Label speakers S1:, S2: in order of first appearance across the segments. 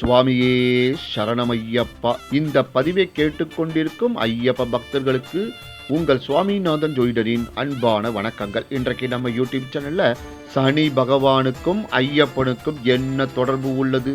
S1: சுவாமியே சரணமையப்பா. இந்த பதிவை கேட்டுக்கொண்டிருக்கும் ஐயப்ப பக்தர்களுக்கு உங்கள் சுவாமிநாதன் ஜோதிடரின் அன்பான வணக்கங்கள். இன்றைக்கு நம்ம யூடியூப் சேனல்ல சனி பகவானுக்கும் ஐயப்பனுக்கும் என்ன தொடர்பு உள்ளது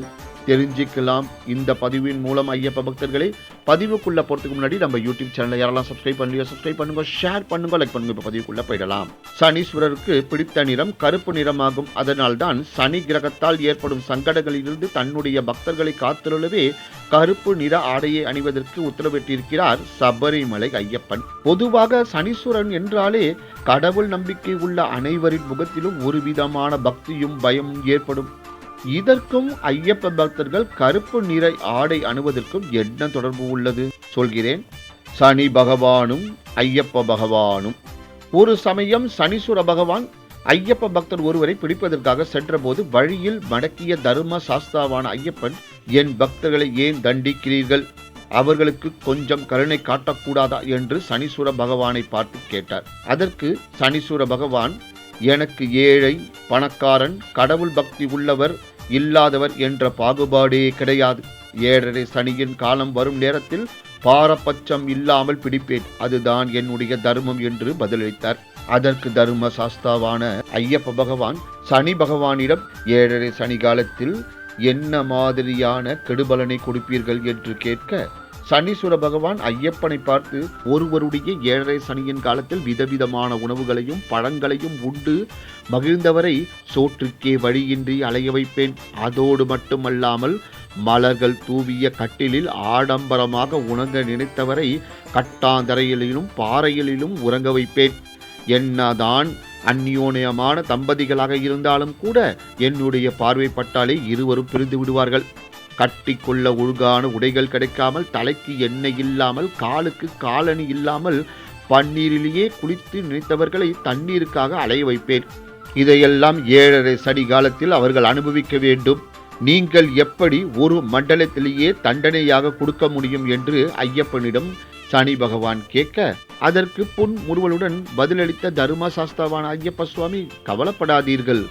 S1: தெரிஞ்சுக்கலாம். இந்த பதிவின் மூலம் ஐயப்ப பக்தர்களை பதிவுக்குள்ள போறதுக்கு முன்னாடி நம்ம யூடியூப் சேனலை யாரெல்லாம் சப்ஸ்கிரைப் பண்ணலையோ சப்ஸ்கிரைப் பண்ணுங்க, ஷேர் பண்ணுங்க, லைக் பண்ணுங்க. இப்ப பதிவுக்குள்ள போயிடலாம். சனீஸ்வரருக்கு பிடித்த நிறம் கருப்பு நிறமாகும். அதனால்தான் சனி கிரகத்தால் ஏற்படும் சங்கடங்களிலிருந்து தன்னுடைய பக்தர்களை காத்திருளவே கருப்பு நிற ஆடையை அணிவதற்கு உத்தரவிட்டிருக்கிறார் சபரிமலை ஐயப்பன். பொதுவாக சனீஸ்வரன் என்றாலே கடவுள் நம்பிக்கை உள்ள அனைவரின் முகத்திலும் ஒரு விதமான பக்தியும் பயமும் ஏற்படும். இதற்கும் ஐயப்ப பக்தர்கள் கருப்பு நிற ஆடை அணிவதற்கும் என்ன தொடர்பு உள்ளது சொல்கிறேன். சனி பகவானும் ஐயப்ப பகவானும். ஒரு சமயம் சனீஸ்வர பகவான் ஐயப்ப பக்தர் ஒருவரை பிடிப்பதற்காக சென்றபோது வழியில் மடக்கிய தர்ம சாஸ்தாவான ஐயப்பன், என் பக்தர்களை ஏன் தண்டிக்கிறீர்கள், அவர்களுக்கு கொஞ்சம் கருணை காட்டக்கூடாதா என்று சனீஸ்வர பகவானை பார்த்து கேட்டார். அதற்கு சனீஸ்வர பகவான், எனக்கு ஏழை பணக்காரன் கடவுள் பக்தி உள்ளவர் இல்லாதவர் என்ற பாகுபாடே கிடையாது. 7.5 சனியின் காலம் வரும் நேரத்தில் பாரபட்சம் இல்லாமல் பிடிப்பேன், அதுதான் என்னுடைய தர்மம் என்று பதிலளித்தார். அதற்கு தர்ம சாஸ்தாவான ஐயப்ப பகவான் சனி பகவானிடம் 7.5 சனி காலத்தில் என்ன மாதிரியான கெடுபலனை கொடுப்பீர்கள் என்று கேட்க, சனீஸ்வர பகவான் ஐயப்பனை பார்த்து, ஒருவருடைய 7.5 சனியின் காலத்தில் விதவிதமான உணவுகளையும் பழங்களையும் உண்டு மகிழ்ந்தவரை சோற்றுக்கே வழியின்றி அலைய வைப்பேன். அதோடு மட்டுமல்லாமல் மலர்கள் தூவிய கட்டிலில் ஆடம்பரமாக உணங்க நினைத்தவரை கட்டாந்தரையிலும் பாறையிலும் உறங்க வைப்பேன். என்னதான் அந்யோன்யமான தம்பதிகளாக இருந்தாலும் கூட என்னுடைய பார்வைப்பட்டாலே இருவரும் பிரிந்து விடுவார்கள். கட்டிக்கொள்ள ஒழுங்கான உடைகள் கிடைக்காமல், தலைக்கு எண்ணெய் இல்லாமல், காலுக்கு காலணி இல்லாமல் பன்னீரிலேயே குளித்து நினைத்தவர்களை தண்ணீருக்காக அலைய வைப்பேன். இதையெல்லாம் 7.5 சனி காலத்தில் அவர்கள் அனுபவிக்க வேண்டும். நீங்கள் எப்படி ஒரு மண்டலத்திலேயே தண்டனையாக கொடுக்க முடியும் என்று ஐயப்பனிடம் சனி பகவான் கேட்க, அதற்கு புன் முறுவலுடன் பதிலளித்த தர்ம சாஸ்தாவான ஐயப்ப சுவாமி, கவலைப்படாதீர்கள்,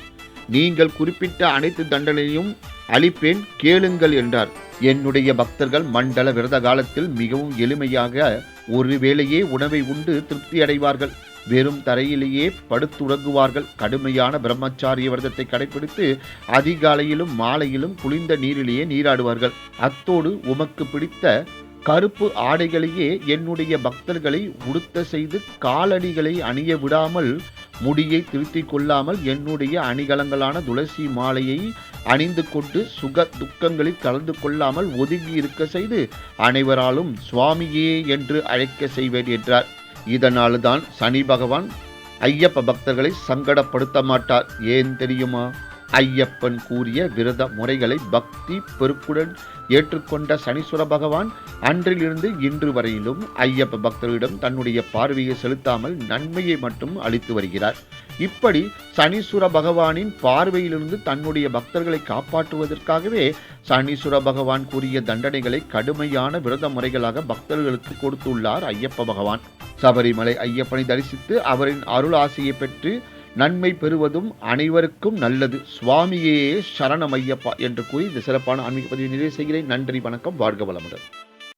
S1: நீங்கள் குறிப்பிட்ட அனைத்து தண்டனையும் அளிப்பேன், கேளுங்கள் என்றார். என்னுடைய பக்தர்கள் மண்டல விரத காலத்தில் மிகவும் எளிமையாக ஒரு வேளையே உணவை உண்டு திருப்தி அடைவார்கள். வெறும் தரையிலேயே படுத்துறங்குவார்கள். கடுமையான பிரம்மச்சாரிய விரதத்தை கடைபிடித்து அதிகாலையிலும் மாலையிலும் குளிர்ந்த நீரிலேயே நீராடுவார்கள். அத்தோடு உமக்கு பிடித்த கருப்பு ஆடைகளையே என்னுடைய பக்தர்களை உடுத்த செய்து காலணிகளை அணிய விடாமல், முடியை திருத்திக் கொள்ளாமல் என்னுடைய அணிகலங்களான துளசி மாலையை அணிந்து கொண்டு சுக துக்கங்களில் கலந்து கொள்ளாமல் ஒதுங்கி இருக்க செய்து அனைவராலும் சுவாமியே என்று அழைக்க செய்வேன் என்றார். இதனால்தான் சனி பகவான் ஐயப்ப பக்தர்களை சங்கடப்படுத்த மாட்டார். ஏன் தெரியுமா? ஐயப்பன் கூறிய விரத முறைகளை பக்தி பெருக்குடன் ஏற்றுக்கொண்ட சனீஸ்வர பகவான் அன்றிலிருந்து இன்று வரையிலும் ஐயப்ப பக்தர்களிடம் தன்னுடைய பார்வையை செலுத்தாமல் நன்மையை மட்டும் அளித்து வருகிறார். இப்படி சனீஸ்வர பகவானின் பார்வையிலிருந்து தன்னுடைய பக்தர்களை காப்பாற்றுவதற்காகவே சனீஸ்வர பகவான் கூறிய தண்டனைகளை கடுமையான விரத முறைகளாக பக்தர்களுக்கு கொடுத்துள்ளார் ஐயப்ப பகவான். சபரிமலை ஐயப்பனை தரிசித்து அவரின் அருள் ஆசையை பெற்று நன்மை பெறுவதும் அனைவருக்கும் நல்லது. சுவாமியே சரணமையப்பா என்று கூறி இந்த சிறப்பான ஆன்மீக பதிவை நிறைவு செய்கிறேன். நன்றி, வணக்கம், வாழ்க வளமுடன்.